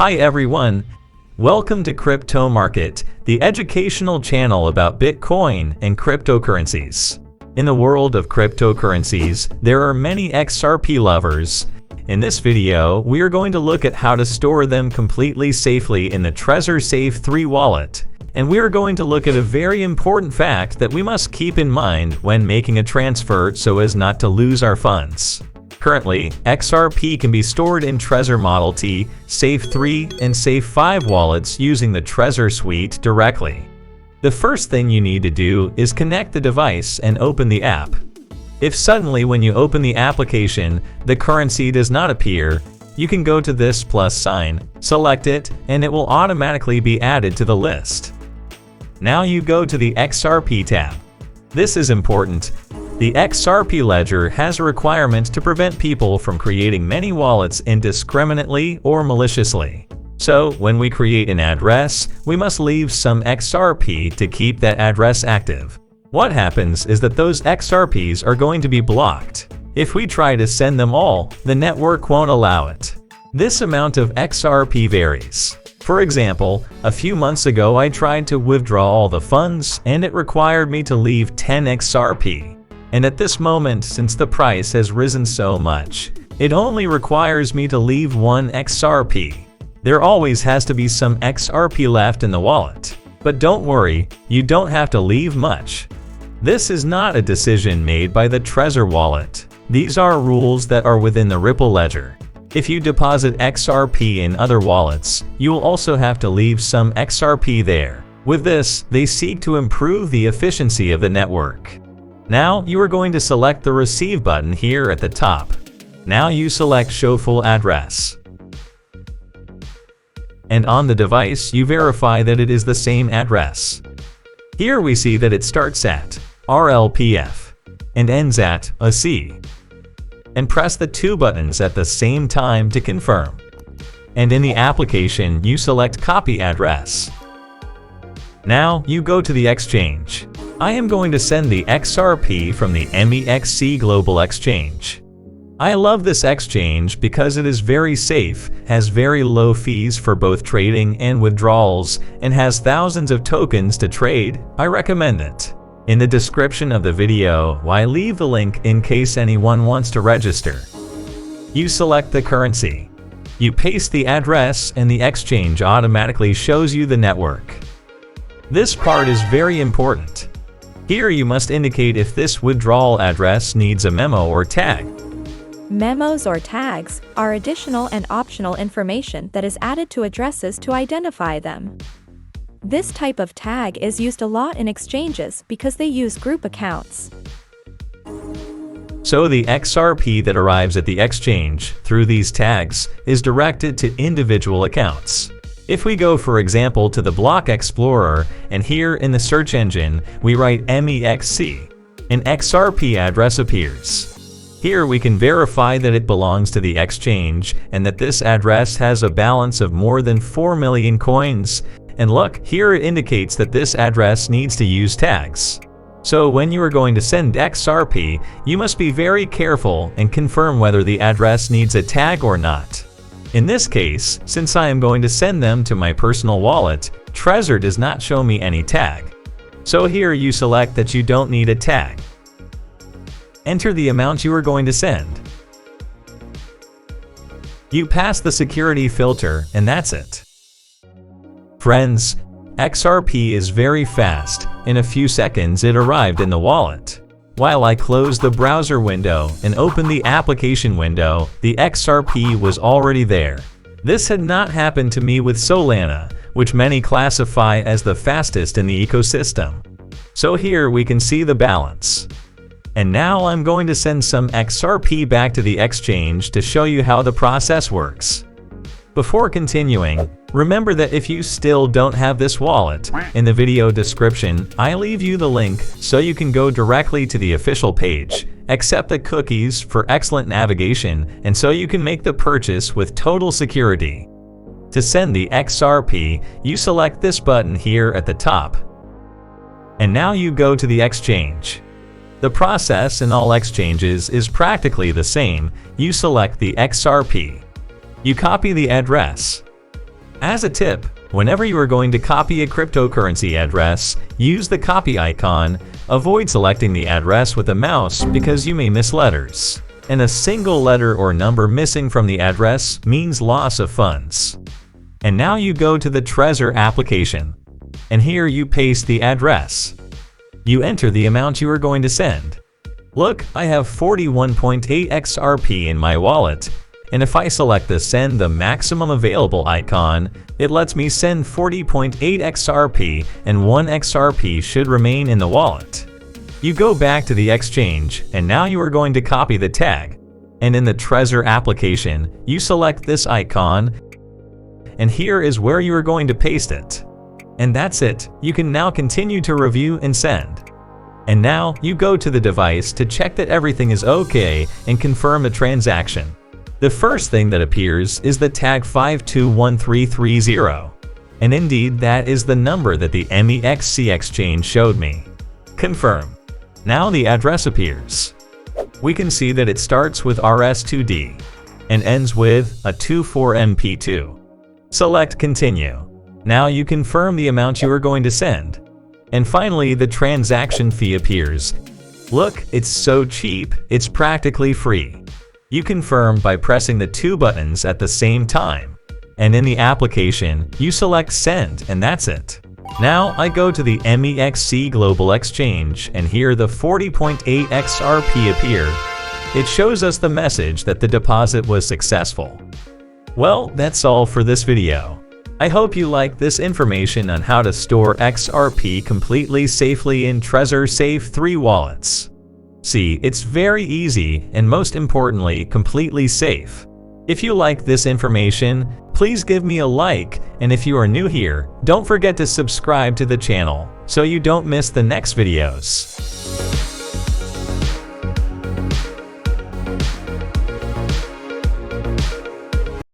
Hi everyone, welcome to Crypto Market, the educational channel about Bitcoin and cryptocurrencies. In the world of cryptocurrencies, there are many XRP lovers. In this video, we are going to look at how to store them completely safely in the Trezor Safe 3 wallet. And we are going to look at a very important fact that we must keep in mind when making a transfer so as not to lose our funds. Currently, XRP can be stored in Trezor Model T, Safe 3, and Safe 5 wallets using the Trezor suite directly. The first thing you need to do is connect the device and open the app. If suddenly when you open the application, the currency does not appear, you can go to this plus sign, select it, and it will automatically be added to the list. Now you go to the XRP tab. This is important. The XRP ledger has a requirement to prevent people from creating many wallets indiscriminately or maliciously. So, when we create an address, we must leave some XRP to keep that address active. What happens is that those XRPs are going to be blocked. If we try to send them all, the network won't allow it. This amount of XRP varies. For example, a few months ago I tried to withdraw all the funds and it required me to leave 10 XRP. And at this moment, since the price has risen so much, it only requires me to leave 1 XRP. There always has to be some XRP left in the wallet. But don't worry, you don't have to leave much. This is not a decision made by the Trezor wallet. These are rules that are within the Ripple ledger. If you deposit XRP in other wallets, you will also have to leave some XRP there. With this, they seek to improve the efficiency of the network. Now you are going to select the Receive button here at the top. Now you select Show Full Address. And on the device you verify that it is the same address. Here we see that it starts at RLPF and ends at AC. And press the 2 buttons at the same time to confirm. And in the application you select Copy Address. Now you go to the exchange. I am going to send the XRP from the MEXC Global Exchange. I love this exchange because it is very safe, has very low fees for both trading and withdrawals, and has thousands of tokens to trade. I recommend it. In the description of the video, I leave the link in case anyone wants to register. You select the currency. You paste the address and the exchange automatically shows you the network. This part is very important. Here you must indicate if this withdrawal address needs a memo or tag. Memos or tags are additional and optional information that is added to addresses to identify them. This type of tag is used a lot in exchanges because they use group accounts. So the XRP that arrives at the exchange through these tags is directed to individual accounts. If we go for example to the Block Explorer and here in the search engine we write MEXC, an XRP address appears. Here we can verify that it belongs to the exchange and that this address has a balance of more than 4 million coins. And look, here it indicates that this address needs to use tags. So when you are going to send XRP, you must be very careful and confirm whether the address needs a tag or not. In this case, since I am going to send them to my personal wallet, Trezor does not show me any tag. So here you select that you don't need a tag. Enter the amount you are going to send. You pass the security filter and that's it. Friends, XRP is very fast. In a few seconds it arrived in the wallet. While I closed the browser window and opened the application window, the XRP was already there. This had not happened to me with Solana, which many classify as the fastest in the ecosystem. So here we can see the balance. And now I'm going to send some XRP back to the exchange to show you how the process works. Before continuing, remember that if you still don't have this wallet, in the video description, I leave you the link so you can go directly to the official page, accept the cookies for excellent navigation, and so you can make the purchase with total security. To send the XRP, you select this button here at the top. And now you go to the exchange. The process in all exchanges is practically the same. You select the XRP. You copy the address. As a tip, whenever you are going to copy a cryptocurrency address, use the copy icon. Avoid selecting the address with a mouse because you may miss letters, and a single letter or number missing from the address means loss of funds. And now you go to the Trezor application, and here you paste the address. You enter the amount you are going to send. Look, I have 41.8 XRP in my wallet, and if I select the Send the Maximum Available icon, it lets me send 40.8 XRP, and 1 XRP should remain in the wallet. You go back to the exchange, and now you are going to copy the tag. And in the Trezor application, you select this icon, and here is where you are going to paste it. And that's it. You can now continue to review and send. And now you go to the device to check that everything is okay and confirm the transaction. The first thing that appears is the tag 521330. And indeed, that is the number that the MEXC exchange showed me. Confirm. Now the address appears. We can see that it starts with RS2D and ends with a 24MP2. Select Continue. Now you confirm the amount you are going to send. And finally, the transaction fee appears. Look, it's so cheap, it's practically free. You confirm by pressing the two buttons at the same time. And in the application, you select Send, and that's it. Now I go to the MEXC Global Exchange, and here the 40.8 XRP appear. It shows us the message that the deposit was successful. Well, that's all for this video. I hope you liked this information on how to store XRP completely safely in Trezor Safe 3 wallets. See, it's very easy and most importantly, completely safe. If you like this information, please give me a like, and if you are new here, don't forget to subscribe to the channel so you don't miss the next videos.